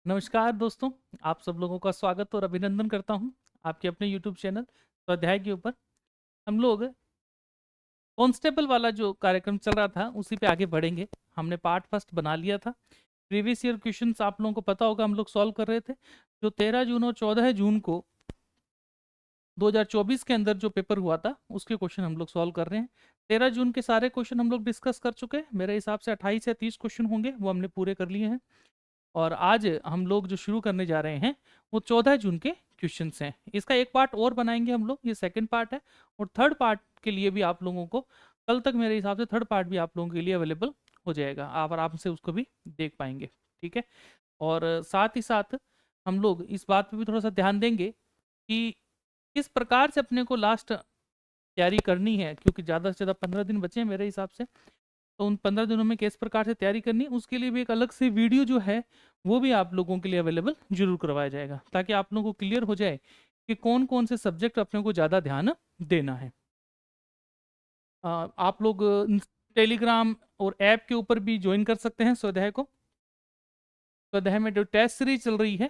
नमस्कार दोस्तों, आप सब लोगों का स्वागत और अभिनंदन करता हूं आपके अपने YouTube चैनल स्वाध्याय के ऊपर। हम लोग कॉन्स्टेबल वाला जो कार्यक्रम चल रहा था उसी पे आगे बढ़ेंगे। हमने पार्ट फर्स्ट बना लिया था। प्रीवियस ईयर क्वेश्चंस आप लोगों को पता होगा, हम लोग सॉल्व कर रहे थे। जो 13 जून और 14 जून को 2024 के अंदर जो पेपर हुआ था उसके क्वेश्चन हम लोग सॉल्व कर रहे हैं। 13 जून के सारे क्वेश्चन हम लोग डिस्कस कर चुके हैं। मेरे हिसाब से 28 या 30 क्वेश्चन होंगे, वो हमने पूरे कर लिए हैं। और आज हम लोग जो शुरू करने जा रहे हैं वो 14 जून के क्वेश्चंस हैं। इसका एक पार्ट और बनाएंगे हम लोग, ये सेकंड पार्ट है। और थर्ड पार्ट के लिए भी आप लोगों को कल तक मेरे हिसाब से थर्ड पार्ट भी आप लोगों के लिए अवेलेबल हो जाएगा, आप आराम से उसको भी देख पाएंगे। ठीक है। और साथ ही साथ हम लोग इस बात पे भी थोड़ा सा ध्यान देंगे कि किस प्रकार से अपने को लास्ट तैयारी करनी है, क्योंकि ज़्यादा से ज़्यादा 15 दिन बचे हैं मेरे हिसाब से। तो उन 15 दिनों में किस प्रकार से तैयारी करनी है उसके लिए भी एक अलग से वीडियो जो है वो भी आप लोगों के लिए अवेलेबल जरूर करवाया जाएगा, ताकि आप लोगों को क्लियर हो जाए कि कौन कौन से सब्जेक्ट अपने को ज़्यादा ध्यान देना है। आप लोग टेलीग्राम और ऐप के ऊपर भी ज्वाइन कर सकते हैं स्वाध्याय को। स्वाध्याय में जो टेस्ट सीरीज चल रही है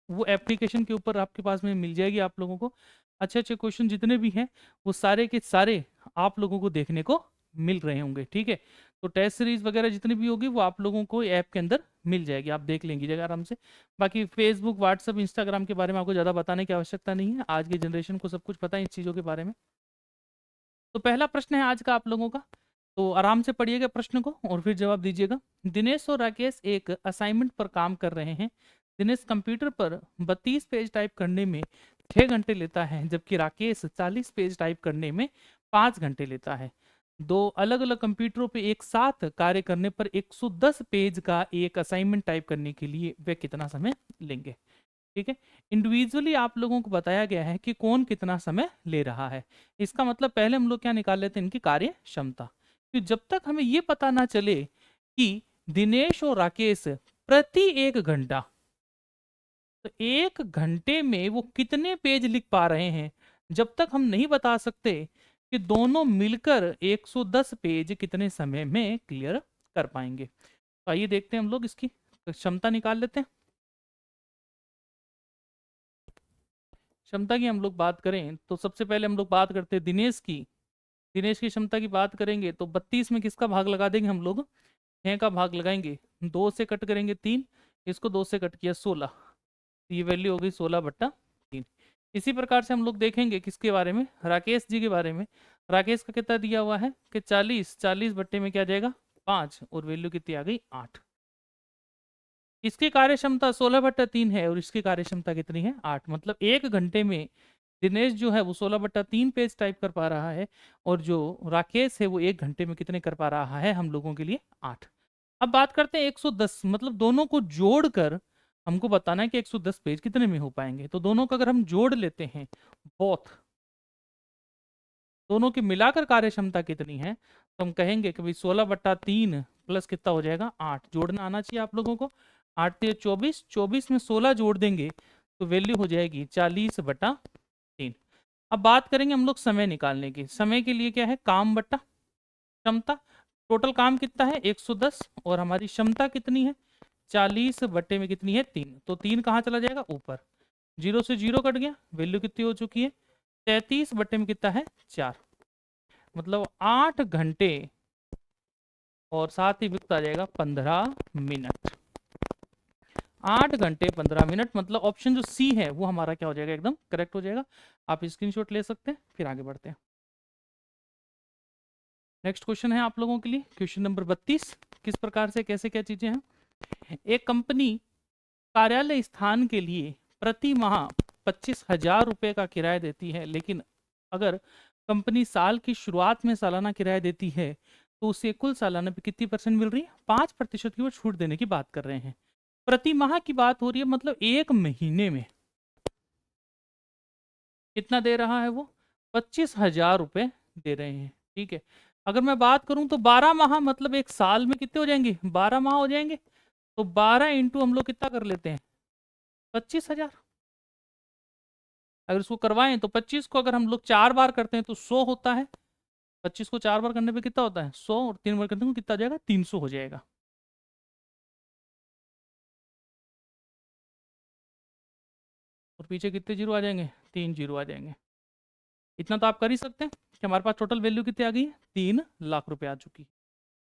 वो एप्लीकेशन के ऊपर आपके पास में मिल जाएगी आप लोगों को। अच्छे अच्छे क्वेश्चन जितने भी हैं वो सारे के सारे आप लोगों को देखने को मिल रहे होंगे। ठीक है। तो टेस्ट सीरीज वगैरह जितनी भी होगी वो आप लोगों को ऐप के अंदर मिल जाएगी, आप देख लेंगे आराम से। बाकी फेसबुक, व्हाट्सअप, इंस्टाग्राम के बारे में आपको ज़्यादा बताने की आवश्यकता नहीं है, आज की जनरेशन को सब कुछ पता है इस चीज़ों के बारे में। तो पहला प्रश्न है आज का आप लोगों का, तो आराम से पढ़िएगा प्रश्न को और फिर जवाब दीजिएगा। दिनेश और राकेश एक असाइनमेंट पर काम कर रहे हैं। दिनेश कंप्यूटर पर 32 पेज टाइप करने में 6 घंटे लेता है, जबकि राकेश 40 पेज टाइप करने में 5 घंटे लेता है। दो अलग अलग कंप्यूटरों पे एक साथ कार्य करने पर 110 पेज का एक असाइनमेंट टाइप करने के लिए वे कितना समय लेंगे। ठीक है। इंडिविजुअली आप लोगों को बताया गया है कि कौन कितना समय ले रहा है। इसका मतलब पहले हम लोग क्या निकाल लेते हैं, इनकी कार्य क्षमता। तो जब तक हमें ये पता ना चले कि दिनेश और राकेश प्रति 1 घंटा, तो 1 घंटे में वो कितने पेज लिख पा रहे हैं, जब तक हम नहीं बता सकते कि दोनों मिलकर 110 पेज कितने समय में क्लियर कर पाएंगे। तो आइए देखते हैं, हम लोग इसकी क्षमता निकाल लेते हैं। क्षमता की हम लोग बात करें तो सबसे पहले हम लोग बात करते हैं दिनेश की। दिनेश की क्षमता की बात करेंगे तो 32 में किसका भाग लगा देंगे हम लोग, 6 का भाग लगाएंगे। 2 से कट करेंगे 3, इसको 2 से कट किया 16, ये वैल्यू हो गई 16/3। इसी प्रकार से हम लोग देखेंगे किसके बारे में, राकेश जी के बारे में। राकेश का कितना दिया हुआ है कि 40 बट्टे में क्या जाएगा 5, और वैल्यू कितनी आ गई 8। इसकी कार्य क्षमता 16/3 है और इसकी कार्य क्षमता कितनी है 8। मतलब 1 घंटे में दिनेश जो है वो 16/3 पेज टाइप कर पा रहा है, और जो राकेश है वो 1 घंटे में कितने कर पा रहा है हम लोगों के लिए 8। अब बात करते हैं 110, मतलब दोनों को जोड़कर हमको बताना है कि 110 पेज कितने में हो पाएंगे। तो दोनों का अगर हम जोड़ लेते हैं, बोथ दोनों की मिलाकर कार्य क्षमता कितनी है, तो हम कहेंगे कि भाई 16/3 प्लस कितना हो जाएगा 8। जोड़ना आना चाहिए आप लोगों को। 8 से 24, 24 में 16 जोड़ देंगे तो वैल्यू हो जाएगी 40/3। अब बात करेंगे हम लोग समय निकालने की। समय के लिए क्या है, काम बट्टा क्षमता। टोटल काम कितना है 110, और हमारी क्षमता कितनी है 40 बट्टे में कितनी है 3, तो 3 कहाँ चला जाएगा ऊपर, 0 से 0 कट गया, वैल्यू कितनी हो चुकी है 33 बट्टे में कितना है 4। मतलब 8 घंटे और साथ ही वक्त आ जाएगा 15 मिनट। 8 घंटे 15 मिनट, मतलब ऑप्शन जो सी है वो हमारा क्या हो जाएगा, एकदम करेक्ट हो जाएगा। आप स्क्रीनशॉट ले सकते हैं, फिर आगे बढ़ते हैं। नेक्स्ट क्वेश्चन है आप लोगों के लिए, क्वेश्चन नंबर 32। किस प्रकार से कैसे क्या चीजें हैं। एक कंपनी कार्यालय स्थान के लिए प्रति माह 25,000 रुपये का किराया देती है, लेकिन अगर कंपनी साल की शुरुआत में सालाना किराया देती है तो उसे कुल सालाना पे कितनी परसेंट मिल रही है, 5% की वो छूट देने की बात कर रहे हैं। प्रति माह की बात हो रही है, मतलब 1 महीने में कितना दे रहा है वो, 25,000 रुपये दे रहे हैं। ठीक है। अगर मैं बात करूं तो 12 माह, मतलब एक साल में कितने हो जाएंगे 12 माह हो जाएंगे। तो 12 इंटू हम लोग कितना कर लेते हैं 25,000। अगर इसको करवाएं तो 25 को अगर हम लोग 4 बार करते हैं तो 100 होता है। 25 को 4 बार करने पे कितना होता है 100, और 3 बार करने को कितना आ जाएगा 300 हो जाएगा। और पीछे कितने जीरो आ जाएंगे 3 जीरो आ जाएंगे। इतना तो आप कर ही सकते हैं कि हमारे पास टोटल वैल्यू कितनी आ गई है 3 लाख रुपए आ चुकी है।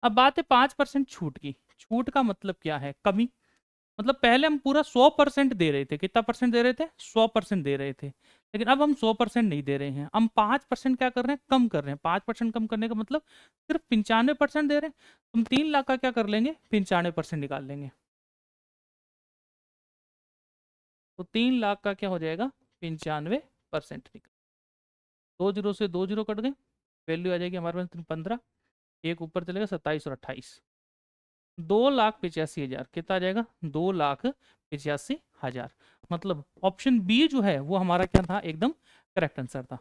अब बात है 5% छूट की। छूट का मतलब क्या है कमी। मतलब पहले हम पूरा 100% दे रहे थे। कितना परसेंट दे रहे थे 100% दे रहे थे। लेकिन अब हम 100% नहीं दे रहे हैं, हम 5% क्या कर रहे हैं कम कर रहे हैं। 5% कम करने का मतलब सिर्फ 95% दे रहे हैं। हम 3 लाख का क्या कर लेंगे 95% निकाल लेंगे। तो 3 लाख का क्या हो जाएगा 95% निकल। 2 जीरो से 2 जीरो कट गए, वैल्यू आ जाएगी हमारे पास 15। एक ऊपर चलेगा 27 और 28। 2,85,000 कितना आ जाएगा 2,85,000। मतलब ऑप्शन बी जो है वो हमारा क्या था एकदम करेक्ट आंसर था।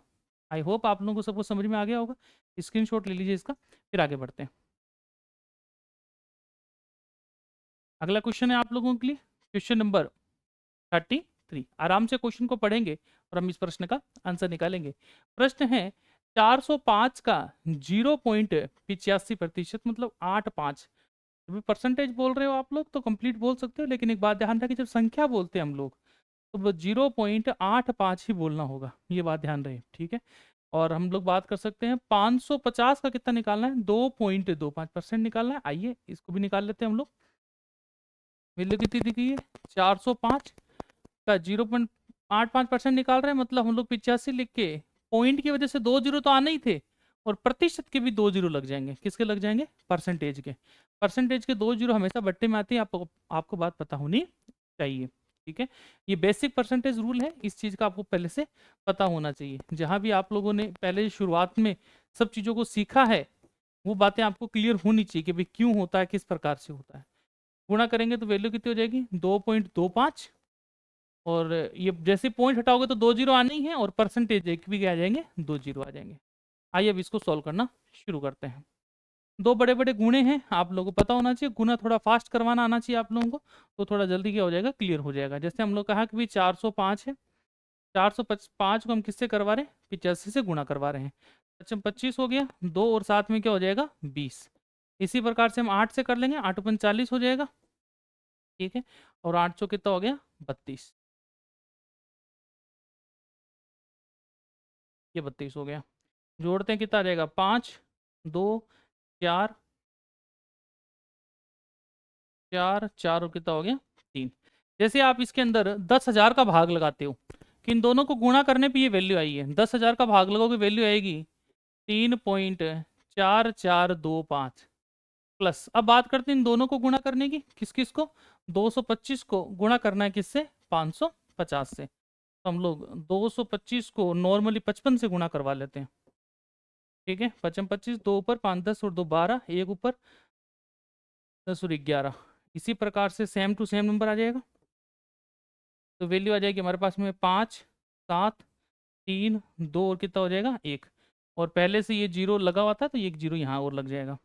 आई होप आप लोगों को सबको समझ में आ गया होगा। स्क्रीनशॉट ले लीजिए इसका, फिर आगे बढ़ते हैं। अगला क्वेश्चन है आप लोगों के लिए क्वेश्चन नंबर 33। आराम से क्वेश्चन को पढ़ेंगे और हम इस प्रश्न का आंसर निकालेंगे। प्रश्न है 405 का 0.85% मतलब 85। जब परसेंटेज बोल रहे हो आप लोग तो कंप्लीट बोल सकते हो, लेकिन एक बात ध्यान रहे कि जब संख्या बोलते हैं हम लोग तो वो 0.85 ही बोलना होगा, ये बात ध्यान रहे, ठीक है। और हम लोग बात कर सकते हैं 550 का कितना निकालना है 2.25% निकालना है। आइए इसको भी निकाल लेते हैं हम लोग। वैल्यू कितनी दी गई है 405 का 0.85% निकाल रहे हैं, मतलब हम लोग 85 लिख के पॉइंट की वजह से 2 जीरो तो आने ही थे, और प्रतिशत के भी 2 जीरो लग जाएंगे। किसके लग जाएंगे परसेंटेज के। परसेंटेज के 2 जीरो हमेशा बट्टे में आती है, आपको बात पता होनी चाहिए, ठीक है। ये बेसिक परसेंटेज रूल है, इस चीज़ का आपको पहले से पता होना चाहिए। जहाँ भी आप लोगों ने पहले शुरुआत में सब चीज़ों को सीखा है वो बातें आपको क्लियर होनी चाहिए कि भाई क्यों होता है किस प्रकार से होता है। गुणा करेंगे तो वैल्यू कितनी हो जाएगी 2.25, और ये जैसे पॉइंट हटाओगे तो 2 जीरो आने ही है, और परसेंटेज एक भी आ जाएंगे 2 जीरो आ जाएंगे। आइए अब इसको सॉल्व करना शुरू करते हैं। दो बड़े बड़े गुणे हैं, आप लोगों को पता होना चाहिए। गुना थोड़ा फास्ट करवाना आना चाहिए आप लोगों को, तो थोड़ा जल्दी क्या हो जाएगा क्लियर हो जाएगा। जैसे हम लोग कहा कि भाई 405 है, 405 को हम किससे करवा रहे हैं 85 से गुणा करवा रहे हैं। अच्छा 25 हो गया, दो और साथ में क्या हो जाएगा 20। इसी प्रकार से हम 8 से कर लेंगे, 8×5 = 40 हो जाएगा, ठीक है। और 8 कितना हो गया 32, ये 32 हो गया। जोड़ते हैं कितना आ जाएगा 5 2 4 4 4 और कितना हो गया 3। जैसे आप इसके अंदर 10,000 का भाग लगाते हो कि इन दोनों को गुणा करने पे ये वैल्यू आई है, 10,000 का भाग लगाओगे वैल्यू आएगी 3.4425 प्लस। अब बात करते हैं इन दोनों को गुणा करने की, किस किस को 225 को गुणा करना है किससे 550 से। तो हम लोग 225 को नॉर्मली 55 से गुणा करवा लेते हैं, ठीक है। 55 25, 2 ऊपर 5 10 और 2 12, एक ऊपर 10 और 11। इसी प्रकार से सेम टू सेम नंबर आ जाएगा। तो वैल्यू आ जाएगी हमारे पास में 5 7 3 2 और कितना हो जाएगा 1। और पहले से ये जीरो लगा हुआ था तो ये एक जीरो यहाँ और लग जाएगा।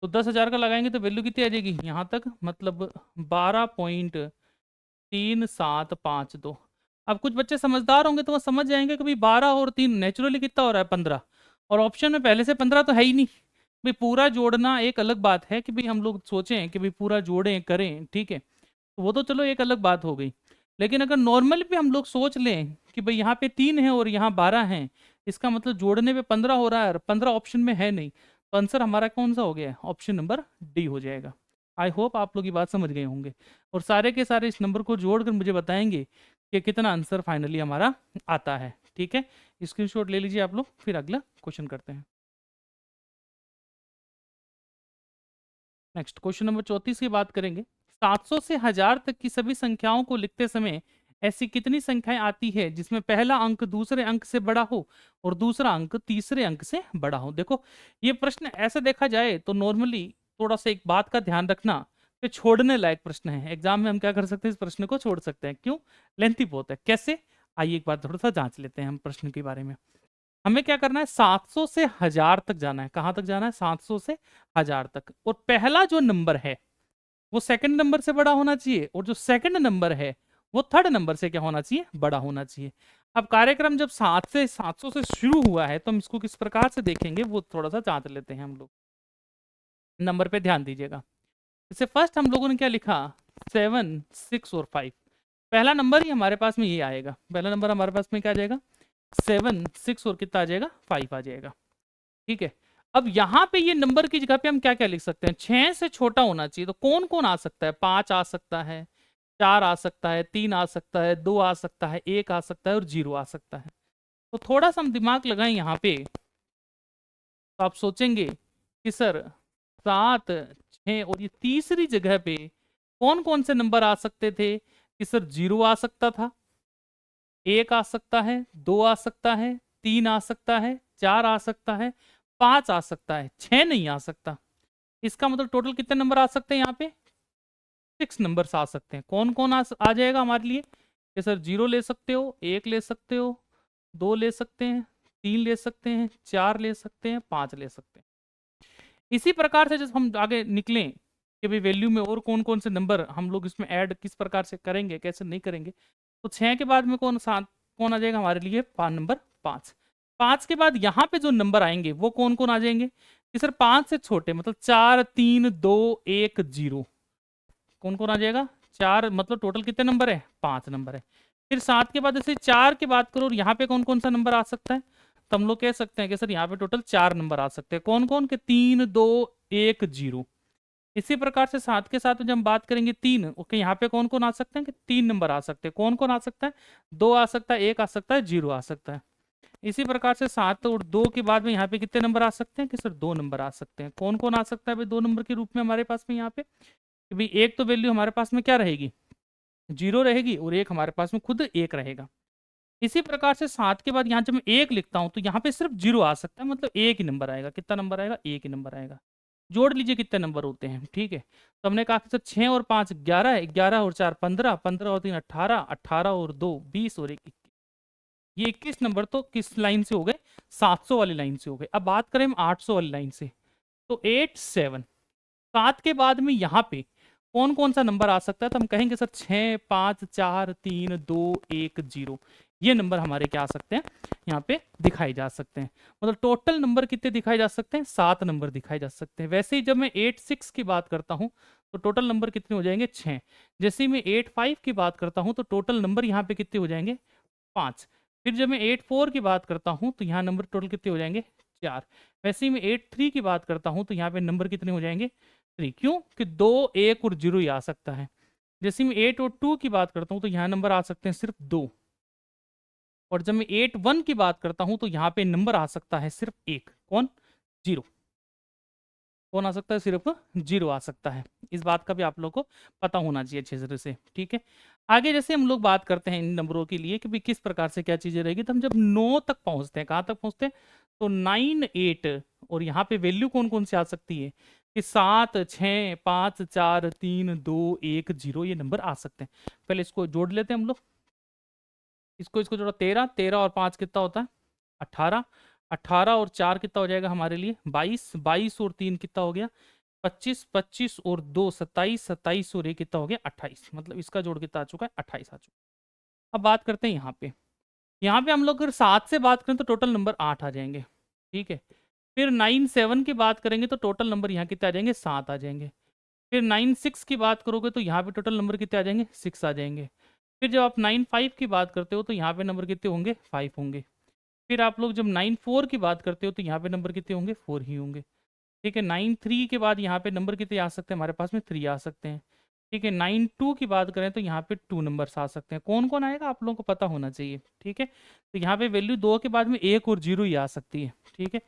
तो 10,000 का लगाएंगे तो वैल्यू कितनी आ जाएगी यहाँ तक, मतलब 12.3752। अब कुछ बच्चे समझदार होंगे तो वो समझ जाएंगे कि भाई 12 और 3 नेचुरली कितना हो रहा है 15, और ऑप्शन में पहले से 15 तो है ही नहीं। भाई पूरा जोड़ना एक अलग बात है कि भाई हम लोग सोचें कि भाई पूरा जोड़ें करें, ठीक है, तो वो तो चलो एक अलग बात हो गई। लेकिन अगर नॉर्मल भी हम लोग सोच लें कि भाई यहाँ पे 3 है और यहाँ 12 है, इसका मतलब जोड़ने पे 15 हो रहा है, और 15 ऑप्शन में है नहीं, तो आंसर हमारा कौन सा हो गया ऑप्शन नंबर डी हो जाएगा। आई होप आप लोग ये बात समझ गए होंगे, और सारे के सारे इस नंबर को जोड़कर मुझे बताएंगे कि कितना आंसर फाइनली हमारा आता है, ठीक है। स्क्रीनशॉट ले लीजिए आप लोग, फिर अगला क्वेश्चन करते हैं। नेक्स्ट क्वेश्चन नंबर 34 की बात करेंगे। 700 से 1000 तक की सभी संख्याओं को लिखते समय ऐसी कितनी संख्याएं आती है जिसमें पहला अंक दूसरे अंक से बड़ा हो और दूसरा अंक तीसरे अंक से बड़ा हो। देखो ये प्रश्न ऐसे देखा जाए तो नॉर्मली थोड़ा सा एक बात का ध्यान रखना कि छोड़ने लायक प्रश्न है। एग्जाम में हम क्या कर सकते हैं इस प्रश्न को छोड़ सकते हैं, क्यों लेंथी बहुत है। कैसे आइए एक बार थोड़ा सा जांच लेते हैं हम प्रश्न के बारे में। हमें क्या करना है 700 से 1000 तक जाना है। कहां तक जाना है 700 से 1000 तक, और पहला जो नंबर है वो सेकंड नंबर से बड़ा होना चाहिए, और जो सेकंड नंबर है वो थर्ड नंबर से क्या होना चाहिए बड़ा होना चाहिए। अब कार्यक्रम जब 700 से शुरू हुआ है तो हम इसको किस प्रकार से देखेंगे वो थोड़ा सा जांच लेते हैं हम लोग। नंबर पे ध्यान दीजिएगा। इससे फर्स्ट हम लोगों ने क्या लिखा, 7, 6 और 5। पहला नंबर ही हमारे पास में ये आएगा, पहला नंबर हमारे पास में क्या आ जाएगा, 7, 6 और कितना आ जाएगा, 5 आ जाएगा। ठीक है, अब यहाँ पे ये नंबर की जगह पे हम क्या क्या लिख सकते हैं, 6 से छोटा होना चाहिए, तो कौन कौन आ सकता है, 5 आ सकता है, 4 आ सकता है, 3 आ सकता है, 2 आ सकता है, 1 आ सकता है और 0 आ सकता है। तो थोड़ा सा हम दिमाग लगाएं यहाँ पे, तो आप सोचेंगे कि सर 7, 6 और ये तीसरी जगह पे कौन कौन से नंबर आ सकते थे, कि सर 0 आ सकता था, 1 आ सकता है, 2 आ सकता है, 3 आ सकता है, 4 आ सकता है, 5 आ सकता है, 6 नहीं आ सकता। इसका मतलब टोटल कितने नंबर आ सकते हैं यहाँ पे, 6 नंबर्स आ सकते हैं। कौन कौन आ जाएगा हमारे लिए, कि सर 0 ले सकते हो, 1 ले सकते हो, 2 ले सकते हैं, 3 ले सकते हैं, 4 ले सकते हैं, 5 ले सकते हैं। इसी प्रकार से जब हम आगे निकलें कि भाई वैल्यू में और कौन कौन से नंबर हम लोग इसमें ऐड किस प्रकार से करेंगे, कैसे नहीं करेंगे, तो 6 के बाद में कौन आ जाएगा हमारे लिए, नंबर 5। 5 के बाद यहाँ पे जो नंबर आएंगे वो कौन कौन आ जाएंगे, कि सर 5 से छोटे, मतलब 4, 3, 2, 1, 0। कौन कौन आ जाएगा, 4, मतलब टोटल कितने नंबर है, 5 नंबर है। फिर 7 के बाद जैसे 4 की बात करो और यहाँ पे कौन कौन सा नंबर आ सकता है, तो हम लोग कह सकते हैं कि सर यहाँ पे टोटल 4 नंबर आ सकते हैं। कौन कौन के, 3, 2, 1, 0। इसी प्रकार से 7 के साथ जब हम बात करेंगे 3, ओके, यहाँ पे कौन कौन आ सकते हैं, कि 3 नंबर आ सकते हैं। कौन कौन आ सकता है, 2 आ सकता है, 1 आ सकता है, 0 आ सकता है। इसी प्रकार से 7 और 2 के बाद में यहाँ पे कितने नंबर आ सकते हैं, कि सर 2 नंबर आ सकते हैं। कौन कौन आ सकता है भाई 2 नंबर के रूप में हमारे पास में यहाँ पे, कि भाई एक तो वैल्यू हमारे पास में क्या रहेगी, 0 रहेगी, और एक हमारे पास में खुद 1 रहेगा। इसी प्रकार से 7 के बाद यहाँ जब मैं 1 लिखता हूँ तो यहाँ पे सिर्फ 0 आ सकता है, मतलब एक ही नंबर आएगा। कितना नंबर आएगा, एक ही नंबर आएगा। जोड़ लीजिए कितने नंबर होते हैं, ठीक है। तो हमने कहा कि सर 6 और 5 11 है, 11 और 4 15, 15 और 3 18, 18 और 2 20 और 1 21। ये 21 नंबर तो किस लाइन से हो गए, 700 वाली लाइन से हो गए। अब बात करें हम 800 वाली लाइन से, तो 8, 7। 7 के बाद में यहाँ पे कौन कौन सा नंबर आ सकता है, तो हम कहेंगे सर 6, 5, 4, 3, 2, 1, 0। ये नंबर हमारे क्या आ सकते हैं, यहाँ पे दिखाई जा सकते हैं। मतलब टोटल नंबर कितने दिखाए जा सकते हैं, 7 नंबर दिखाए जा सकते हैं। वैसे ही जब मैं 8, 6 की बात करता हूँ तो टोटल नंबर कितने हो जाएंगे, 6। जैसे ही मैं 8, 5 की बात करता हूँ तो टोटल नंबर यहाँ पे कितने हो जाएंगे, 5। फिर जब मैं 8, 4 की बात करता हूँ तो यहाँ नंबर टोटल कितने हो जाएंगे, 4। वैसे ही मैं 8, 3 की बात करता हूँ तो यहाँ पे नंबर कितने हो जाएंगे, 3। क्यों, कि 2, 1 और 0 ही आ सकता है। जैसे मैं 8 और 2 की बात करता हूँ तो यहाँ नंबर आ सकते हैं सिर्फ 2। और जब मैं 8, 1 की बात करता हूँ तो यहाँ पे नंबर आ सकता है सिर्फ 1। कौन, 0। कौन आ सकता है, सिर्फ 0 आ सकता है। इस बात का भी आप लोग को पता होना चाहिए अच्छे तरह से, ठीक है। आगे जैसे हम लोग बात करते हैं इन नंबरों के लिए कि भी किस प्रकार से क्या चीजें रहेगी, तो हम जब 9 तक पहुंचते हैं, कहाँ तक पहुंचते हैं, तो 9, 8, और यहाँ पे वैल्यू कौन कौन सी आ सकती है, कि 7, 6, 5, 4, 3, 2, 1, 0 ये नंबर आ सकते हैं। पहले इसको जोड़ लेते हैं हम लोग, इसको इसको जोड़ा, 13, 13 और 5 कितना होता है, 18, 18 और 4 कितना हो जाएगा हमारे लिए, 22, 22 और 3 कितना हो गया, 25, 25 और 2 27, 27 और 1 कितना हो गया, 28। मतलब इसका जोड़ कितना आ चुका है, 28 आ चुका है। अब बात करते हैं यहाँ पे हम लोग अगर 7 से बात करें तो टोटल नंबर 8 आ जाएंगे, ठीक है। फिर 9, 7 की बात करेंगे तो टोटल नंबर यहाँ कितने आ जाएंगे, 7 आ जाएंगे। फिर 9, 6 की बात करोगे तो यहाँ पे टोटल नंबर कितने आ जाएंगे, 6 आ जाएंगे। फिर जब आप 9, 5 की बात करते हो तो यहाँ पे नंबर कितने होंगे, 5 होंगे। फिर आप लोग जब 9, 4 की बात करते हो तो यहाँ पे नंबर कितने होंगे, 4 ही होंगे, ठीक है। 9, 3 के बाद यहाँ पे नंबर कितने आ सकते हैं हमारे पास में, 3 आ सकते हैं, ठीक है। 9, 2 की बात करें तो यहाँ पे 2 नंबर्स आ सकते हैं। कौन कौन आएगा आप लोगों को पता होना चाहिए, ठीक है। तो यहाँ पे वैल्यू 2 के बाद में 1 और 0 ही आ सकती है, ठीक है।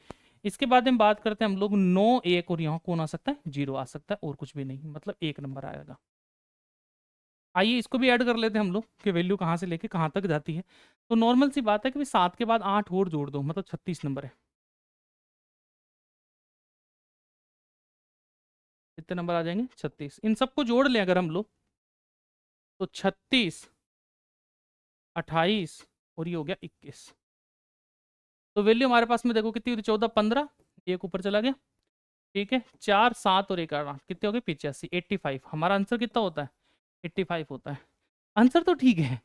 इसके बाद हम बात करते हैं हम लोग 9, 1 और यहाँ कौन आ सकता है, 0 आ सकता है, और कुछ भी नहीं, मतलब एक नंबर आएगा। आइए इसको भी ऐड कर लेते हैं हम लोग कि वैल्यू कहाँ से लेके कहाँ तक जाती है। तो नॉर्मल सी बात है कि 7 के बाद 8 और जोड़ दो, मतलब 36 नंबर है। कितने नंबर आ जाएंगे, 36। इन सबको जोड़ लें अगर हम लोग तो 36, 28 और ये हो गया 21। तो वैल्यू हमारे पास में देखो कितनी हुई, 14, 15, एक ऊपर चला गया, ठीक है। 4, 7 और 1, 8 कितने हो गए, 85, 85। हमारा आंसर कितना होता है, 85 होता है। आंसर तो ठीक है,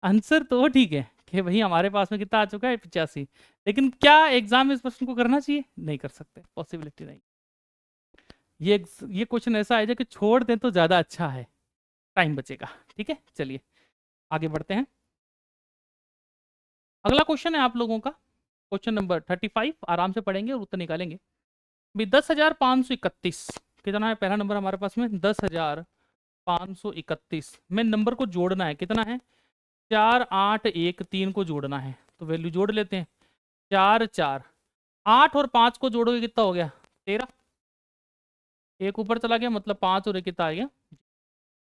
आंसर तो ठीक है, कि भाई हमारे पास में कितना आ चुका है 85। लेकिन क्या एग्जाम में इस प्रश्न को करना चाहिए? नहीं कर सकते, पॉसिबिलिटी नहीं। ये क्वेश्चन ऐसा है जो कि छोड़ दें तो ज़्यादा अच्छा है, टाइम बचेगा। ठीक है, चलिए आगे बढ़ते हैं। अगला क्वेश्चन है आप लोगों का क्वेश्चन नंबर 35। आराम से पढ़ेंगे और उत्तर निकालेंगे। भी 10,531 कितना है? पहला नंबर हमारे पास में 10,531 में नंबर को जोड़ना है। कितना है? 4, 8, 1, 3 को जोड़ना है। तो वैल्यू जोड़ लेते हैं। 4, 4, 8 और 5 को जोड़ोगे कितना हो गया? 13। एक ऊपर चला गया, मतलब 5 और एक कितना आ गया?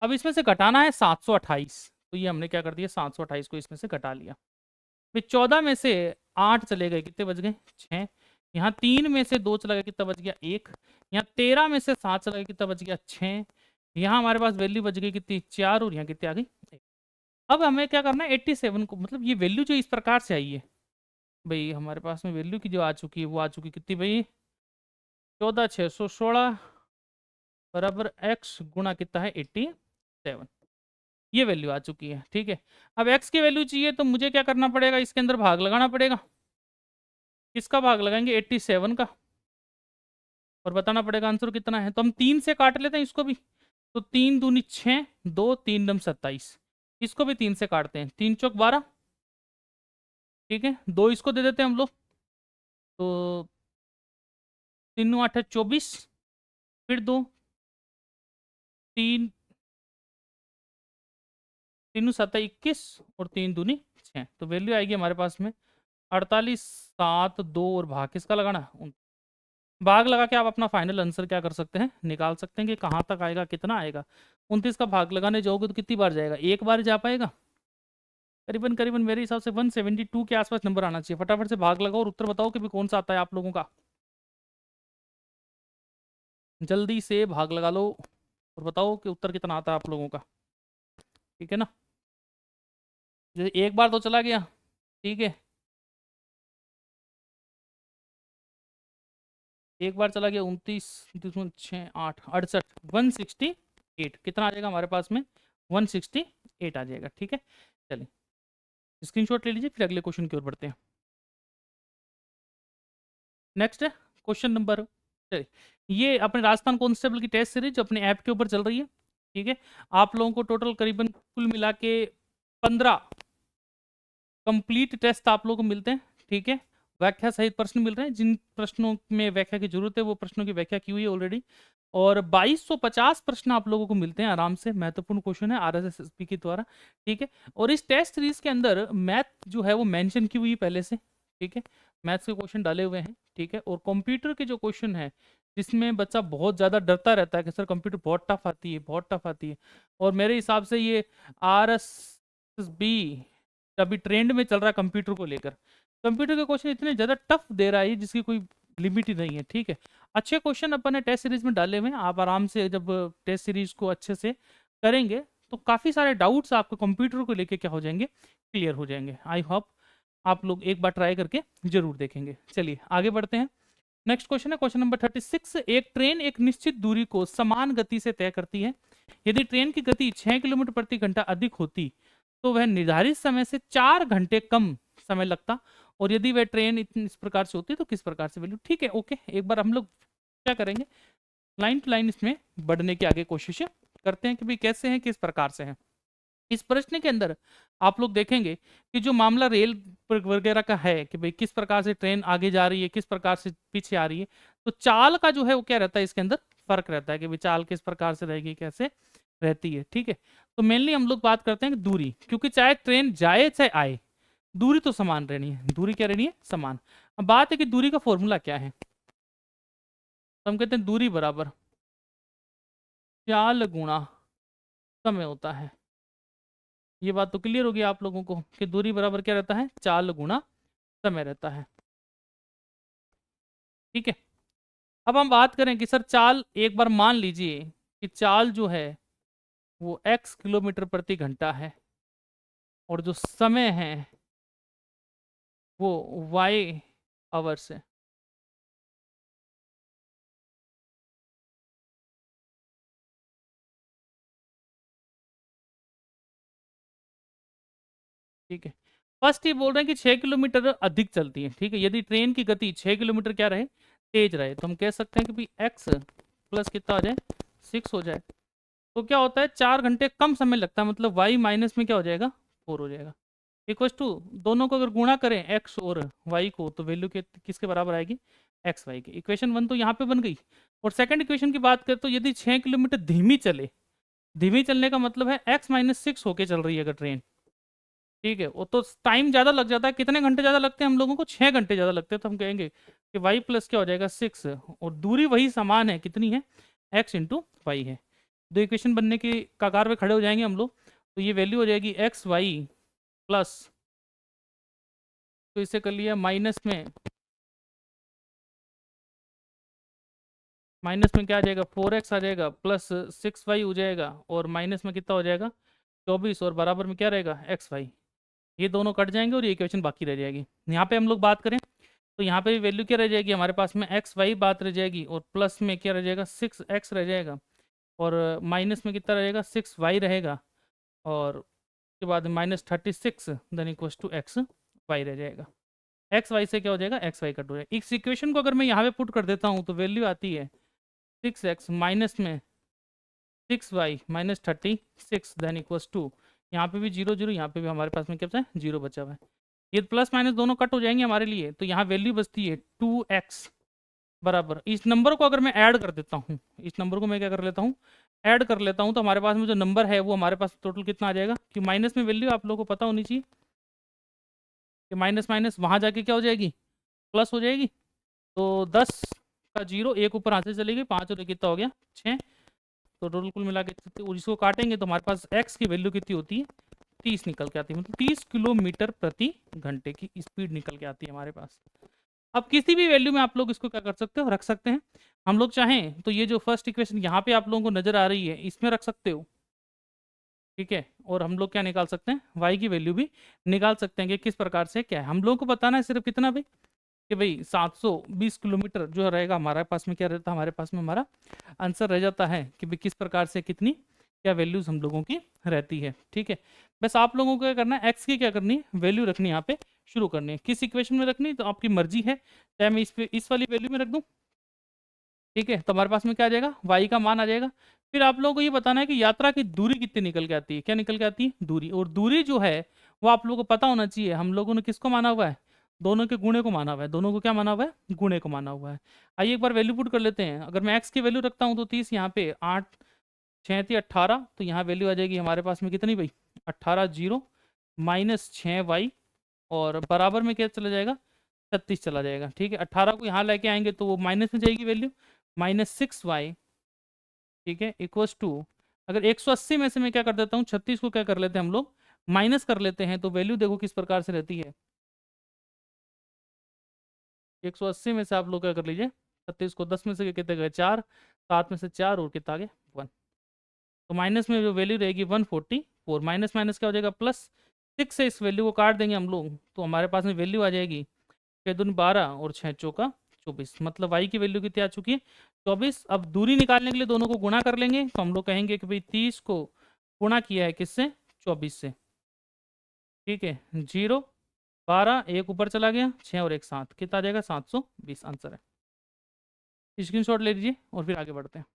अब इसमें से घटाना है 728। तो ये हमने क्या कर दिया, 728 को इसमें से घटा लिया। फिर 14 में से 8 चले गए, कितने बच गए? 6। यहाँ 3 में से 2 चला गया, कितना बच गया? 1। यहाँ 13 में से 7 चला गया, कितना बच गया? 6। यहाँ हमारे पास वैल्यू बच गई कितनी? 4। और यहाँ कितनी आ गई? 1। अब हमें क्या करना है? 87 को, मतलब ये वैल्यू जो इस प्रकार से आई है भाई, हमारे पास में वैल्यू की जो आ चुकी है वो आ चुकी कितनी भाई? 14,616 बराबर x गुणा कितना है? 87। ये वैल्यू आ चुकी है। ठीक है, अब x की वैल्यू चाहिए तो मुझे क्या करना पड़ेगा? इसके अंदर भाग लगाना पड़ेगा। किसका भाग लगाएंगे? 87 का। और बताना पड़ेगा आंसर कितना है। तो हम 3 से काट लेते हैं इसको भी। तो 3 दूनी 6, 2 3 नम 27। इसको भी 3 से काटते हैं। 3 चौक 12। ठीक है, 2 इसको दे देते हैं हम लोग। तो 3 8 है 24। फिर 2 3 3 7 21 और 3 दूनी 6। तो वैल्यू आएगी हमारे पास में 48, 7, 2 और भाग किसका लगाना? भाग लगा के आप अपना फाइनल आंसर क्या कर सकते हैं? निकाल सकते हैं कि कहाँ तक आएगा, कितना आएगा। 29 का भाग लगाने जाओगे तो कितनी बार जाएगा? एक बार जा पाएगा। करीबन करीबन मेरे हिसाब से 172 के आसपास नंबर आना चाहिए। फटाफट से भाग लगाओ और उत्तर बताओ कि भी कौन सा आता है आप लोगों का। जल्दी से भाग लगा लो और बताओ कि उत्तर कितना आता है आप लोगों का। ठीक है ना? जैसे एक बार तो चला गया। ठीक है, एक बार चला गया। 29, 6, 8, 68, 168। कितना आ जाएगा हमारे पास में? 168 आ जाएगा। ठीक है, चलिए स्क्रीनशॉट ले लीजिए, फिर अगले क्वेश्चन की ओर बढ़ते हैं। नेक्स्ट है क्वेश्चन नंबर, ये अपने राजस्थान कांस्टेबल की टेस्ट सीरीज अपने ऐप के ऊपर चल रही है। ठीक है, आप लोगों को टोटल करीबन कुल मिला के 15 कंप्लीट टेस्ट आप लोगों को मिलते हैं। ठीक है, व्याख्या सहित प्रश्न मिल रहे हैं। जिन प्रश्नों में व्याख्या की जरूरत है वो प्रश्नों की व्याख्या की हुई है ऑलरेडी। और 2250 प्रश्न आप लोगों को मिलते हैं आराम से। महत्वपूर्ण क्वेश्चन है आरएसएसबी के द्वारा। ठीक है, और इस टेस्ट सीरीज के अंदर मैथ जो है वो मेंशन की हुई है पहले से। ठीक है, मैथ्स के क्वेश्चन डाले हुए हैं। ठीक है, और कंप्यूटर के जो क्वेश्चन है जिसमें बच्चा बहुत ज़्यादा डरता रहता है कि सर कंप्यूटर बहुत टफ आती है, बहुत टफ आती है। और मेरे हिसाब से ये आरएसएसबी अभी ट्रेंड में चल रहा है कंप्यूटर को लेकर। कंप्यूटर के क्वेश्चन इतने ज़्यादा टफ दे रहा है जिसकी कोई लिमिट ही नहीं है। ठीक है, अच्छे क्वेश्चन अपन ने टेस्ट सीरीज में डाले हुए हैं। आप आराम से जब टेस्ट सीरीज को अच्छे से करेंगे तो काफ़ी सारे डाउट्स आपको कंप्यूटर को लेके क्या हो जाएंगे? क्लियर हो जाएंगे। आई होप आप लोग एक बार ट्राई करके जरूर देखेंगे। चलिए आगे बढ़ते हैं। नेक्स्ट क्वेश्चन है क्वेश्चन नंबर 36। एक ट्रेन एक निश्चित दूरी को समान गति से तय करती है। यदि ट्रेन की गति 6 किलोमीटर प्रति घंटा अधिक होती तो वह निर्धारित समय से 4 घंटे कम समय लगता। और यदि वह ट्रेन इतनी इस प्रकार से होती तो किस प्रकार से वैल्यू? ठीक है, ओके, एक बार हम लोग क्या करेंगे, लाइन टू लाइन इसमें बढ़ने की आगे कोशिश करते हैं कि भाई कैसे हैं, किस प्रकार से हैं। इस प्रश्न के अंदर आप लोग देखेंगे कि जो मामला रेल वगैरह का है कि भाई किस प्रकार से ट्रेन आगे जा रही है, किस प्रकार से पीछे आ रही है, तो चाल का जो है वो क्या रहता है, इसके अंदर फर्क रहता है कि भाई चाल किस प्रकार से रहेगी, कैसे रहती है। ठीक है, तो मेनली हम लोग बात करते हैं कि दूरी, क्योंकि चाहे ट्रेन जाए चाहे आए दूरी तो समान रहनी है। दूरी क्या रहनी है? समान। अब बात है कि दूरी का फॉर्मूला क्या है। तो हम कहते हैं दूरी बराबर चाल गुणा समय होता है। ये बात तो क्लियर होगी आप लोगों को कि दूरी बराबर क्या रहता है? चाल गुणा समय रहता है। ठीक है, अब हम बात करें कि सर चाल, एक बार मान लीजिए कि चाल जो है वो x किलोमीटर प्रति घंटा है और जो समय है वो y आवर्स है। ठीक है, फर्स्ट ये बोल रहे हैं कि 6 किलोमीटर अधिक चलती है, ठीक है। यदि ट्रेन की गति 6 किलोमीटर क्या रहे, तेज रहे, तो हम कह सकते हैं कि भाई एक्स प्लस कितना आ जाए, 6 हो जाए। तो क्या होता है, 4 घंटे कम समय लगता है, मतलब वाई माइनस में क्या हो जाएगा, 4 हो जाएगा। इक्वस टू, दोनों को अगर गुणा करें एक्स और वाई को, तो वैल्यू के किसके बराबर आएगी, एक्स वाई की। इक्वेशन 1 तो यहाँ पे बन गई। और सेकंड इक्वेशन की बात करें तो यदि 6 किलोमीटर धीमी चले, धीमी चलने का मतलब है x-6 होके चल रही है अगर ट्रेन, ठीक है, वो तो टाइम ज़्यादा लग जाता है। कितने घंटे ज़्यादा लगते हैं हम लोगों को, 6 घंटे ज़्यादा लगते हैं। तो हम कहेंगे कि y प्लस क्या हो जाएगा, 6, और दूरी वही समान है, कितनी है, x इंटू वाई है। दो इक्वेशन बनने की कगार पे खड़े हो जाएंगे हम लोग। तो ये वैल्यू हो जाएगी एक्स वाई प्लस, तो इसे कर लिया माइनस में क्या आ जाएगा, 4x आ जाएगा, प्लस 6y हो जाएगा, और माइनस में कितना हो जाएगा, 24, और बराबर में क्या रहेगा, एक्स वाई। ये दोनों कट जाएंगे और ये इक्वेशन बाकी रह जाएगी। यहाँ पे हम लोग बात करें तो यहाँ पे भी वैल्यू क्या रह जाएगी हमारे पास में, एक्स वाई बात रह जाएगी, और प्लस में क्या रह जाएगा, 6x रह जाएगा, और माइनस में कितना रहेगा, 6y रहेगा, और उसके बाद -36 then equals to x y रह जाएगा। एक्स वाई से क्या हो जाएगा, एक्स वाई कट हो जाएगा। इस इक्वेशन को अगर मैं यहाँ पे पुट कर देता हूँ तो वैल्यू आती है 6x माइनस में 6y minus 36 then equals to, यहाँ पे भी 0 0, यहाँ पे भी हमारे पास में क्या बचा है, 0 बचा हुआ है। ये प्लस माइनस दोनों कट हो जाएंगे हमारे लिए, तो यहाँ वैल्यू बचती है 2x बराबर, इस नंबर को अगर मैं ऐड कर देता हूँ, इस नंबर को मैं क्या कर लेता हूँ, ऐड कर लेता हूँ, तो हमारे पास में जो नंबर है वो हमारे पास टोटल कितना आ जाएगा, कि माइनस में वैल्यू आप लोगों को पता होनी चाहिए कि माइनस माइनस वहाँ जाके क्या हो जाएगी, प्लस हो जाएगी। तो 10 का 0, एक ऊपर हाथ से चली गई, 5 और कितना हो गया, 6। तो टोटल कुल मिला के और इसको काटेंगे तो हमारे पास x की वैल्यू कितनी होती है, 30 निकल के आती है, मतलब 30 किलोमीटर प्रति घंटे की स्पीड निकल के आती है हमारे पास। अब किसी भी वैल्यू में आप लोग इसको क्या कर सकते हो, रख सकते हैं। हम लोग चाहें तो ये जो फर्स्ट इक्वेशन यहाँ पे आप लोगों को नजर आ रही है इसमें रख सकते हो, ठीक है। और हम लोग क्या निकाल सकते हैं, y की वैल्यू भी निकाल सकते हैं कि किस प्रकार से क्या है। हम लोगों को बताना है सिर्फ कितना भाई, कि भाई 720 किलोमीटर जो रहेगा हमारे पास में, क्या रहता है हमारे पास में, हमारा आंसर रह जाता है कि भाई किस प्रकार से कितनी क्या वैल्यूज हम लोगों की रहती है, ठीक है। बस आप लोगों को क्या करना है, एक्स की क्या करनी है, वैल्यू रखनी है यहाँ पे, शुरू करनी है। किस इक्वेशन में रखनी तो आपकी मर्जी है, चाहे मैं इस वाली वैल्यू में रख दूँ, ठीक है। तो हमारे पास में क्या आ जाएगा, वाई का मान आ जाएगा। फिर आप लोगों को ये बताना है कि यात्रा की दूरी कितनी निकल के आती है, क्या निकल के आती है, दूरी। और दूरी जो है वो आप लोगों को पता होना चाहिए, हम लोगों ने किसको माना हुआ है, दोनों के गुणे को माना हुआ है, दोनों को क्या माना हुआ है, गुणे को माना हुआ है। आइए एक बार वैल्यू पुट कर लेते हैं। अगर मैं एक्स की वैल्यू रखता हूँ तो 30, यहाँ पे 8 6 थी 18, तो यहाँ वैल्यू आ जाएगी हमारे पास में कितनी भाई, 18 0 माइनस 6y, और बराबर में क्या चला जाएगा, 36 चला जाएगा, ठीक है। 18 को यहाँ लेके आएंगे तो वो माइनस में जाएगी वैल्यू, -6y, ठीक है, इक्वस टू, अगर 180 में से मैं क्या कर देता हूँ, 36 को क्या कर लेते हैं हम लोग, माइनस कर लेते हैं, तो वैल्यू देखो किस प्रकार से रहती है। 180 में से आप लोग क्या कर लीजिए, 36 को 10 में से कितने गए, 4, 7 में से 4 और कितना आ गया, 1। तो माइनस में जो वैल्यू रहेगी 144, माइनस माइनस क्या हो जाएगा, प्लस 6 से इस वैल्यू को काट देंगे हम लोग, तो हमारे पास में वैल्यू आ जाएगी 6 दूनी 12 और 6 चौका 24, मतलब y की वैल्यू कितनी आ चुकी है, 24। अब दूरी निकालने के लिए दोनों को गुणा कर लेंगे, तो हम लोग कहेंगे कि भाई 30 को गुणा किया है किससे, 24 से, ठीक है। 0 12, एक ऊपर चला गया, 6 और एक 7, कितना आ जाएगा, 720 आंसर है। स्क्रीनशॉट ले लीजिए और फिर आगे बढ़ते हैं।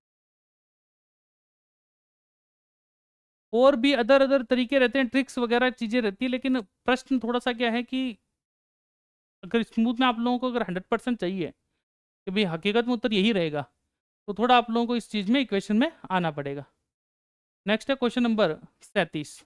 और भी अदर अदर तरीके रहते हैं, ट्रिक्स वगैरह चीज़ें रहती है, लेकिन प्रश्न थोड़ा सा क्या है कि अगर स्मूथ में आप लोगों को अगर 100% चाहिए कि भाई हकीकत में उत्तर यही रहेगा, तो थोड़ा आप लोगों को इस चीज़ में इक्वेशन में आना पड़ेगा। नेक्स्ट है क्वेश्चन नंबर 37।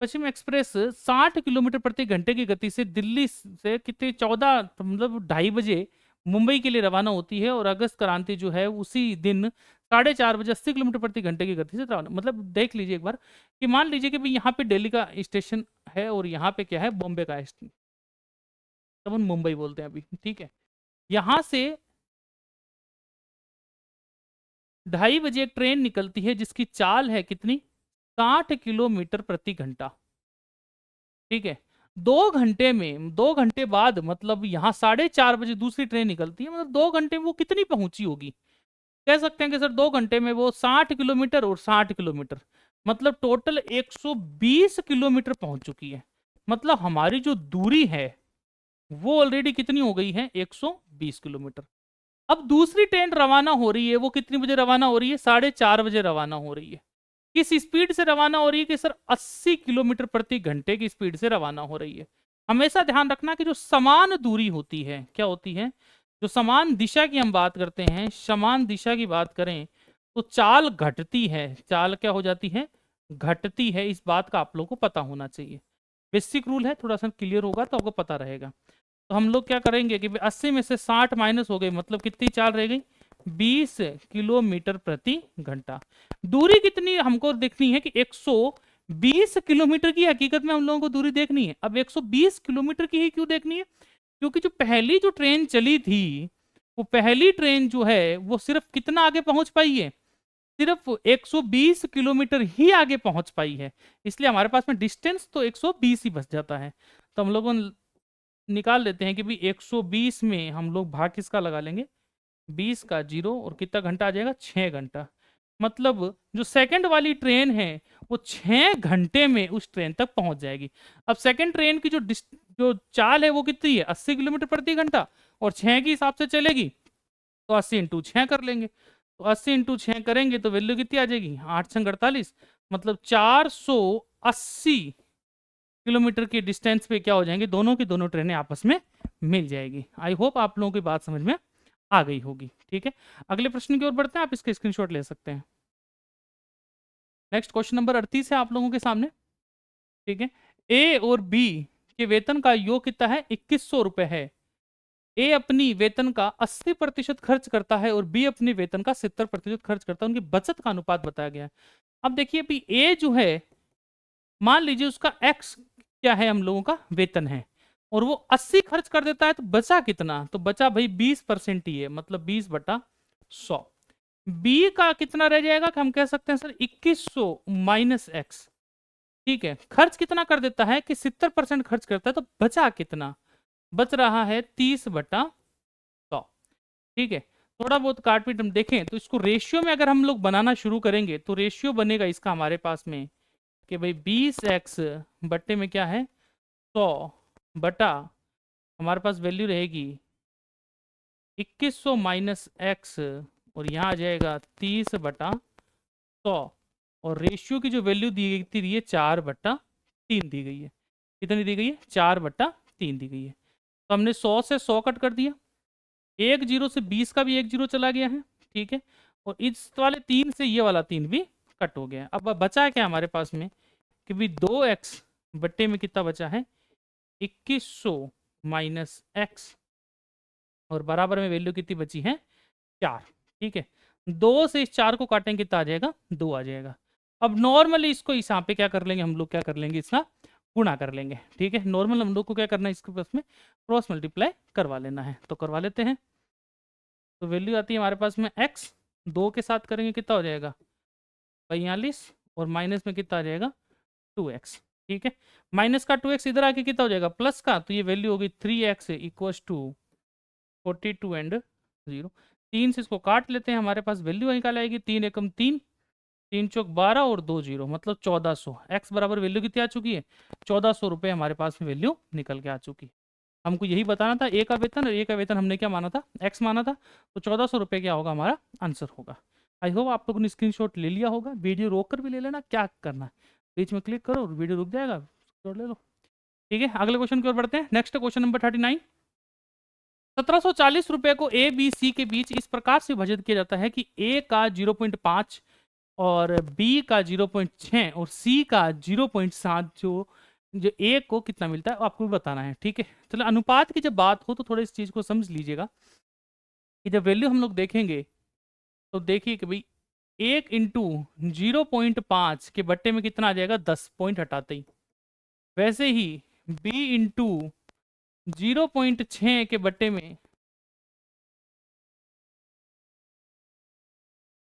पश्चिम एक्सप्रेस 60 किलोमीटर प्रति घंटे की गति से दिल्ली से कितने 14 मतलब 2:30 बजे मुंबई के लिए रवाना होती है, और अगस्त क्रांति जो है उसी दिन 4:30 बजे 80 किलोमीटर प्रति घंटे की गति से रवाना। मतलब देख लीजिए एक बार कि मान लीजिए कि भाई यहाँ पे दिल्ली का स्टेशन है और यहाँ पे क्या है, बॉम्बे का स्टेशन, तब हम मुंबई बोलते हैं अभी, ठीक है। यहाँ से 2:30 बजे एक ट्रेन निकलती है जिसकी चाल है कितनी, 60 किलोमीटर प्रति घंटा, ठीक है। 2 घंटे में, 2 घंटे बाद, मतलब यहाँ 4:30 बजे दूसरी ट्रेन निकलती है, मतलब 2 घंटे में वो कितनी पहुंची होगी। कह सकते हैं कि सर 2 घंटे में वो 60 किलोमीटर और 60 किलोमीटर, मतलब टोटल 120 किलोमीटर पहुंच चुकी है। मतलब हमारी जो दूरी है वो ऑलरेडी कितनी हो गई है, 120 किलोमीटर। अब दूसरी ट्रेन रवाना हो रही है, वो कितनी बजे रवाना हो रही है, 4:30 बजे रवाना हो रही है। किस स्पीड से रवाना हो रही है कि सर 80 किलोमीटर प्रति घंटे की स्पीड से रवाना हो रही है। हमेशा ध्यान रखना कि जो समान दूरी होती है, क्या होती है, जो समान दिशा की हम बात करते हैं, समान दिशा की बात करें तो चाल घटती है, चाल क्या हो जाती है, घटती है। इस बात का आप लोगों को पता होना चाहिए। बेसिक रूल है, थोड़ा सा क्लियर होगा तो आपको पता रहेगा। तो हम लोग क्या करेंगे कि 80 में से 60 माइनस हो गई, मतलब कितनी चाल रह गई, 20 किलोमीटर प्रति घंटा। दूरी कितनी हमको देखनी है कि 120 किलोमीटर की हकीकत में हम लोगों को दूरी देखनी है। अब 120 किलोमीटर की ही क्यों देखनी है, क्योंकि जो पहली जो ट्रेन चली थी, वो पहली ट्रेन जो है वो सिर्फ कितना आगे पहुंच पाई है, सिर्फ 120 किलोमीटर ही आगे पहुंच पाई है। इसलिए हमारे पास में डिस्टेंस तो 120 ही बच जाता है। तो हम लोगों निकाल लेते हैं कि भाई 120 में हम लोग भाग किसका लगा लेंगे, 20 का 0, और कितना घंटा आ जाएगा, 6 घंटा। मतलब जो सेकंड वाली ट्रेन है वो 6 घंटे में उस ट्रेन तक पहुंच जाएगी। अब सेकंड ट्रेन की जो चाल है वो कितनी है, 80 किलोमीटर प्रति घंटा, और 6 के हिसाब से चलेगी, तो 80 इंटू 6 कर लेंगे। तो 80 इंटू 6 करेंगे तो वैल्यू कितनी आ जाएगी, 8×48, मतलब 480 किलोमीटर की डिस्टेंस पे क्या हो जाएंगे, दोनों की दोनों ट्रेनें आपस में मिल जाएगी। आई होप आप लोगों की बात समझ में आ गई होगी। ठीक है, अगले प्रश्न की ओर बढ़ते हैं, आप इसके स्क्रीनशॉट ले सकते हैं। नेक्स्ट क्वेश्चन नंबर 38 है आप लोगों के सामने। ठीक है, ए और बी के वेतन का योग कितना है, 2100 रुपए है। ए अपनी वेतन का 80% खर्च करता है और बी अपने वेतन का 70% खर्च करता है। उनकी बचत का अनुपात बताया गया है। अब देखिए, अभी ए जो है, मान लीजिए उसका एक्स क्या है, हम लोगों का वेतन है, और वो 80 खर्च कर देता है, तो बचा कितना, तो बचा भाई 20% ही है, मतलब 20/100। बी का कितना रह जाएगा कि हम कह सकते हैं सर 2100 माइनस एक्स। ठीक है, खर्च कितना कर देता है कि 70% खर्च करता है, तो बचा कितना, बच रहा है 30/100। ठीक है, थोड़ा बहुत काट पीट हम देखें तो इसको रेशियो में अगर हम लोग बनाना शुरू करेंगे तो रेशियो बनेगा इसका हमारे पास में कि भाई 20x बट्टे में क्या है, 100 बटा, हमारे पास वैल्यू रहेगी 2100 माइनस एक्स, और यहाँ आ जाएगा 30/100, और रेशियो की जो वैल्यू दी गई थी ये 4/3 दी गई है। कितनी दी गई है, 4/3 दी गई है। तो हमने 100 से 100 कट कर दिया, एक जीरो से 20 का भी एक जीरो चला गया है। ठीक है, और इस वाले 3 से ये वाला 3 भी कट हो गया। अब बचा क्या हमारे पास में कि भी 2x बट्टे में कितना बचा है, 2100 माइनस एक्स, और बराबर में वैल्यू कितनी बची है, 4। ठीक है, 2 से इस 4 को काटेंगे कितना आ जाएगा, 2 आ जाएगा। अब नॉर्मली इसको इस यहाँ पे क्या कर लेंगे हम लोग, क्या कर लेंगे, इसका गुणा कर लेंगे। ठीक है, नॉर्मल हम लोग को क्या करना है, इसके पास में क्रॉस मल्टीप्लाई करवा लेना है, तो करवा लेते हैं। तो वैल्यू आती है हमारे पास में x, 2 के साथ करेंगे कितना हो जाएगा, 42, और माइनस में कितना आ जाएगा, 2x। ठीक है, माइनस का 2x इधर आके कितना हो जाएगा, प्लस का, तो ये वैल्यू होगी 3x इक्वल्स टू 42 एंड 0। 3 से इसको काट लेते हैं, हमारे पास वैल्यू निकाल आएगी 3 एकम 3, 3 चौक 12 और 2 0, मतलब 1400। x बराबर वैल्यू कितनी आ चुकी है, 1400 रुपये हमारे पास में वैल्यू निकल के आ चुकी है। हमको यही बताना था, ए का वेतन, और ए का वेतन हमने क्या माना था, एक्स माना था, तो 1400 रुपये क्या होगा, हमारा आंसर होगा। आई होप आप लोगों ने स्क्रीनशॉट ले लिया होगा। वीडियो रोक कर भी ले लेना, क्या करना है, बीच में क्लिक करो, वीडियो रुक जाएगा, स्क्रीनशॉट ले लो। ठीक है, अगले क्वेश्चन की ओर बढ़ते हैं। Next question number 39। 1740 रुपये को ए बी सी के बीच इस प्रकार से विभाजित किया जाता है कि ए का 0.5 और बी का 0.6 और सी का 0.7, जो जो ए को कितना मिलता है आपको भी बताना है। ठीक है, चलो अनुपात की जब बात हो तो थोड़ा इस चीज को समझ लीजिएगा कि जब वैल्यू हम लोग देखेंगे तो देखिए कि भाई 1 × 0.5 के बट्टे में कितना आ जाएगा, 10 पॉइंट हटाते ही। वैसे ही बी इंटू 0.6 के बट्टे में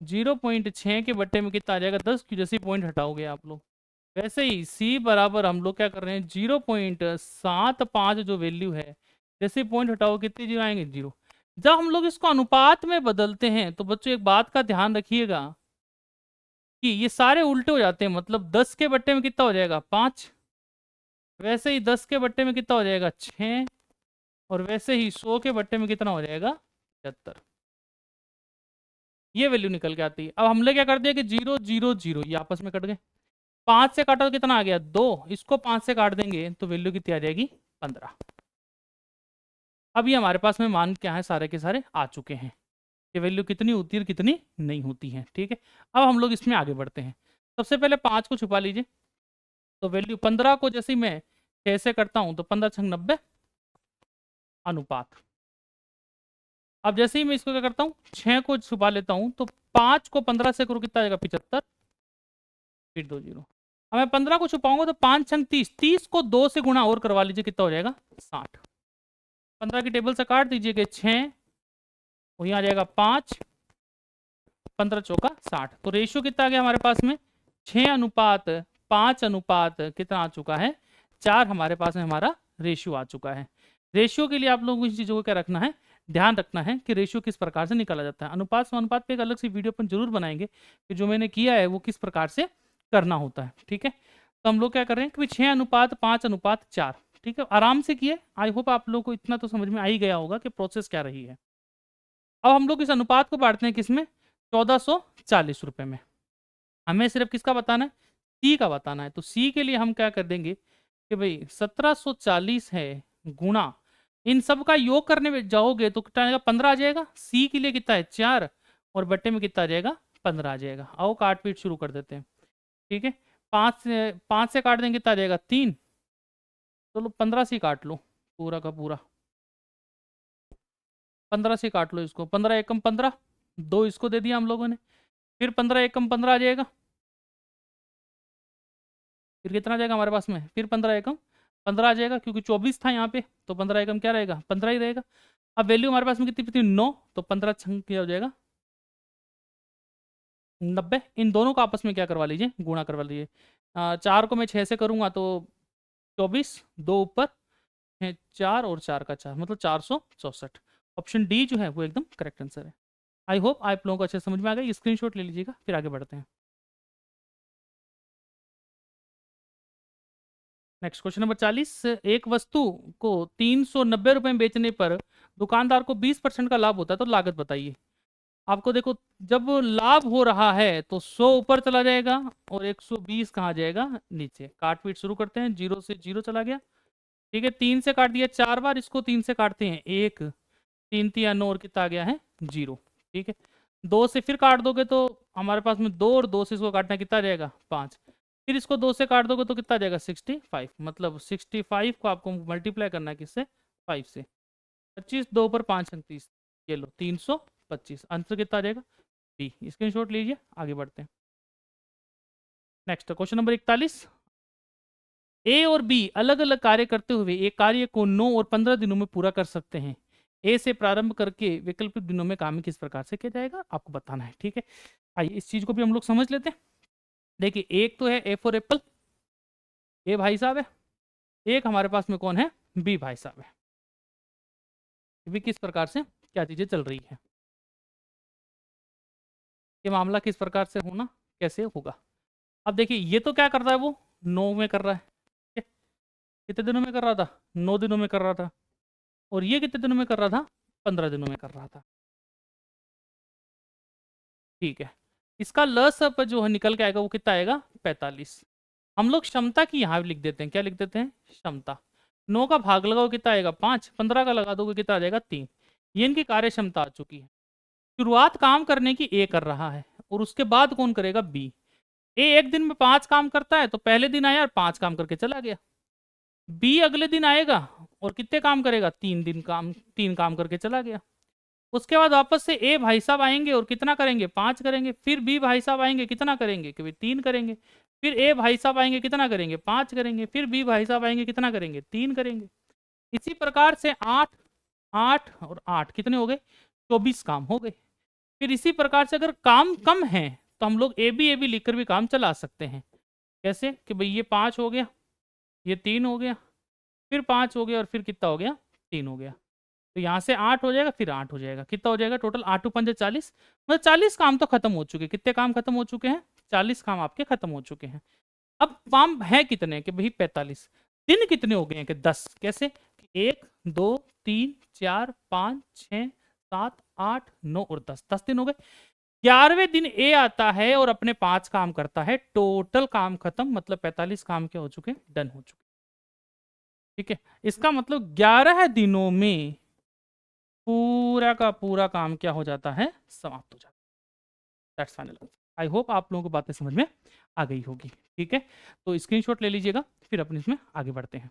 0.6 के बट्टे में कितना आ जाएगा, 10 की जैसे पॉइंट हटाओगे आप लोग। वैसे ही सी बराबर हम लोग क्या कर रहे हैं, 0.75 जो वैल्यू है, जैसे पॉइंट हटाओ कितने जीरो आएंगे, 0। जब हम लोग इसको अनुपात में बदलते हैं तो बच्चों एक बात का ध्यान रखिएगा कि ये सारे उल्टे हो जाते हैं। मतलब 10 के बट्टे में कितना हो जाएगा, 5, वैसे ही 10 के बट्टे में कितना हो जाएगा 6, और वैसे ही 100 के बट्टे में कितना हो जाएगा 75। ये वैल्यू निकल के आती है। अब हमने क्या कर दिया कि 0 0 0 ये आपस में कट गए। 5 से काटा तो कितना आ गया 2, इसको 5 से काट देंगे तो वैल्यू कितनी आ जाएगी 15। अब ये हमारे पास में मान क्या है सारे के सारे आ चुके हैं कि वैल्यू कितनी होती है और कितनी नहीं होती है। ठीक है, अब हम लोग इसमें आगे बढ़ते हैं। सबसे पहले 5 को छुपा लीजिए, तो वैल्यू 15 को जैसे ही मैं 6 से करता हूं तो 15 छंग 90 अनुपात। अब जैसे ही मैं इसको क्या करता हूँ 6 को छुपा लेता हूँ, तो 5 को 15 से करो कितना आ जाएगा 75, फिर 2 0। अब मैं 15 को छुपाऊंगा तो 5 छंग 30, 30 को 2 से गुणा और करवा लीजिए कितना हो जाएगा 60। 15 की टेबल से काट दीजिए कि 6, वही आ जाएगा 5, 15 चौका 60। तो रेशियो कितना आ गया हमारे पास में 6 अनुपात 5 अनुपात कितना आ चुका है 4। हमारे पास में हमारा रेशियो आ चुका है। रेशियो के लिए आप लोगों को इन चीज़ों को क्या रखना है, ध्यान रखना है कि रेशियो किस प्रकार से निकाला जाता है। अनुपात समानुपात पे एक अलग सी वीडियो अपन जरूर बनाएंगे कि जो मैंने किया है वो किस प्रकार से करना होता है। ठीक है, तो हम लोग क्या कर रहे हैं कि 6 अनुपात 5 अनुपात 4। ठीक है, आराम से किए। आई होप आप लोगों को इतना तो समझ में आ ही गया होगा कि प्रोसेस क्या रही है। अब हम लोग इस अनुपात को बांटते हैं किसमें 1440 रुपए में। हमें सिर्फ किसका बताना है सी का बताना है। तो सी के लिए हम क्या कर देंगे कि भाई 1740 है गुणा इन सब का योग करने में जाओगे तो कितना आएगा 15 आ जाएगा। सी के लिए कितना है 4 और बट्टे में कितना आ जाएगा 15 आ जाएगा। आओ काट पीट शुरू कर देते हैं। ठीक है, 5 से काट देंगे कितना आ जाएगा 3। चलो 15 से ही काट लो पूरा का पूरा, 15 से काट लो इसको। 15 एकम 15, 2 इसको दे दिया हम लोगों ने। फिर 15 एकम 15 आ जाएगा, फिर कितना आ जाएगा हमारे पास में फिर 15 एकम 15 आ जाएगा, क्योंकि 24 था यहाँ पे तो 15 एकम क्या रहेगा 15 ही रहेगा। अब वैल्यू हमारे पास में कितनी कितनी 9, तो 15 छंग क्या हो जाएगा 90। इन दोनों को आपस में क्या करवा लीजिए गुणा करवा लीजिए। 4 को मैं 6 से करूंगा तो 24, 2 ऊपर है 4 और 4 का 4 मतलब 464। ऑप्शन डी जो है वो एकदम करेक्ट आंसर है। आई होप आप लोगों को अच्छे समझ में आ गया। स्क्रीनशॉट ले लीजिएगा, फिर आगे बढ़ते हैं। Next question number 40। एक वस्तु को 390 रुपए में बेचने पर दुकानदार को 20% का लाभ होता है, तो लागत बताइए। आपको देखो जब लाभ हो रहा है तो 100 ऊपर चला जाएगा और 120 कहाँ जाएगा नीचे। काट पीट शुरू करते हैं, 0 से 0 चला गया। ठीक है, 3 से काट दिया 4 बार, इसको 3 से काटते हैं 1, 3 3 9 और कितना आ गया है 0। ठीक है, 2 से फिर काट दोगे तो हमारे पास में 2 और 2 से इसको काटना कितना आ जाएगा 5। फिर इसको 2 से काट दोगे तो कितना आ जाएगा 65। मतलब 65 को आपको मल्टीप्लाई करना है किससे 5 से। 25 2 पर 5 29, ये लो 325। आंसर कितना आ जाएगा बी। स्क्रीनशॉट लीजिए, आगे बढ़ते हैं। Next question number 41। ए और बी अलग अलग कार्य करते हुए एक कार्य को 9 और 15 दिनों में पूरा कर सकते हैं। ए से प्रारंभ करके वैकल्पिक दिनों में काम किस प्रकार से किया जाएगा आपको बताना है। ठीक है, आइए इस चीज को भी हम लोग समझ लेते हैं। देखिए एक तो है ए फॉर एप्पल, ए भाई साहब है। एक हमारे पास में कौन है बी भाई साहब है। भी किस प्रकार से क्या चीजें चल रही है, ये मामला किस प्रकार से होना कैसे होगा। अब देखिए ये तो क्या कर रहा है वो 9 में कर रहा है। ठीक है? कितने दिनों में कर रहा था 9 दिनों में कर रहा था। और ये कितने दिनों में कर रहा था 15 दिनों में कर रहा था। ठीक है, इसका लस अप जो है निकल के आएगा वो कितना आएगा 45। हम लोग क्षमता की यहाँ लिख देते हैं, क्या लिख देते हैं क्षमता। 9 का भाग लगाओ कितना आएगा 5, 15 का लगा दोगे कितना आ जाएगा 3। ये इनकी कार्य क्षमता आ चुकी है। शुरुआत काम करने की ए कर रहा है और उसके बाद कौन करेगा बी। ए एक दिन में 5 काम करता है तो पहले दिन आया और 5 काम करके चला गया। बी अगले दिन आएगा और कितने काम करेगा 3 काम करके चला गया। उसके बाद वापस से ए भाई साहब आएंगे और कितना करेंगे 5 करेंगे। फिर बी भाई साहब आएंगे कितना करेंगे कि भाई 3 करेंगे। फिर ए भाई साहब आएंगे कितना करेंगे 5 करेंगे। फिर बी भाई साहब आएंगे कितना करेंगे 3 करेंगे। इसी प्रकार से 8 8 और 8 कितने हो गए 24 काम हो गए। फिर इसी प्रकार से अगर काम कम है तो हम लोग ए बी लिखकर भी काम चला सकते हैं। कैसे कि भाई ये 5 हो गया, ये 3 हो गया, फिर 5 हो गया और फिर कितना हो गया 3 हो गया। तो यहाँ से 8 हो जाएगा फिर 8 हो जाएगा, कितना हो जाएगा टोटल 8 पंजे 40। मतलब 40 काम तो खत्म हो चुके। कितने काम खत्म हो चुके हैं 40 काम आपके खत्म हो चुके हैं। अब काम है कितने कि भाई 45। दिन कितने हो गए हैं कि 10। कैसे? 1 2 3 4 5 6 7 8 9 और 10 दिन हो गए। 11वें दिन ए आता है और अपने 5 काम करता है, टोटल काम खत्म, मतलब 45 काम क्या हो चुके हैं, डन हो चुके। ठीक है, इसका मतलब 11 दिनों में पूरा का पूरा काम क्या हो जाता है, समाप्त हो जाता है। That's final. आई होप आप लोगों को बातें समझ में आ गई होगी। ठीक है, तो स्क्रीनशॉट ले लीजिएगा, फिर अपने इसमें आगे बढ़ते हैं।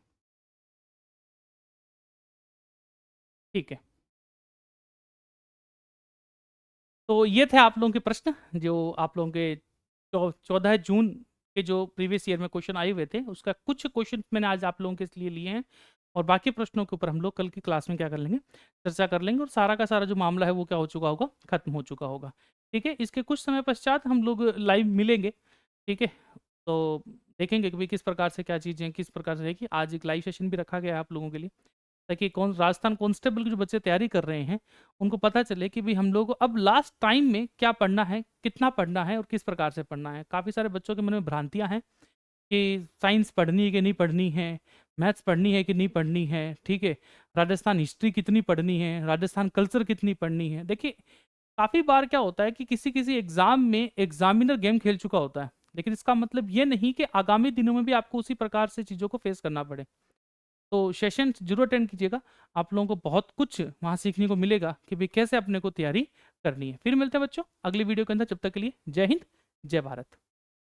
ठीक है, तो ये थे आप लोगों के प्रश्न जो आप लोगों के 14 जून के जो प्रीवियस ईयर में क्वेश्चन आए हुए थे, उसका कुछ क्वेश्चन मैंने आज आप लोगों के लिए लिए हैं, और बाकी प्रश्नों के ऊपर हम लोग कल की क्लास में क्या कर लेंगे, चर्चा कर लेंगे, और सारा का सारा जो मामला है वो क्या हो चुका होगा, खत्म हो चुका होगा। ठीक है, इसके कुछ समय पश्चात हम लोग लाइव मिलेंगे। ठीक है, तो देखेंगे कि भाई किस प्रकार से क्या चीज़ें किस प्रकार से रहेगी। आज एक लाइव सेशन भी रखा गया है आप लोगों के लिए, ताकि कौन राजस्थान कांस्टेबल के जो बच्चे तैयारी कर रहे हैं उनको पता चले कि भाई हम लोग को अब लास्ट टाइम में क्या पढ़ना है, कितना पढ़ना है और किस प्रकार से पढ़ना है। काफ़ी सारे बच्चों के मन में भ्रांतियां हैं कि साइंस पढ़नी है कि नहीं पढ़नी है, मैथ्स पढ़नी है कि नहीं पढ़नी है। ठीक है, राजस्थान हिस्ट्री कितनी पढ़नी है, राजस्थान कल्चर कितनी पढ़नी है। देखिए, काफ़ी बार क्या होता है कि किसी किसी एग्जाम में एग्जामिनर गेम खेल चुका होता है, लेकिन इसका मतलब ये नहीं कि आगामी दिनों में भी आपको उसी प्रकार से चीज़ों को फेस करना पड़े। तो सेशन जरूर अटेंड कीजिएगा, आप लोगों को बहुत कुछ वहाँ सीखने को मिलेगा कि भाई कैसे अपने को तैयारी करनी है। फिर मिलते हैं बच्चों अगली वीडियो के अंदर, जब तक के लिए जय हिंद, जय भारत।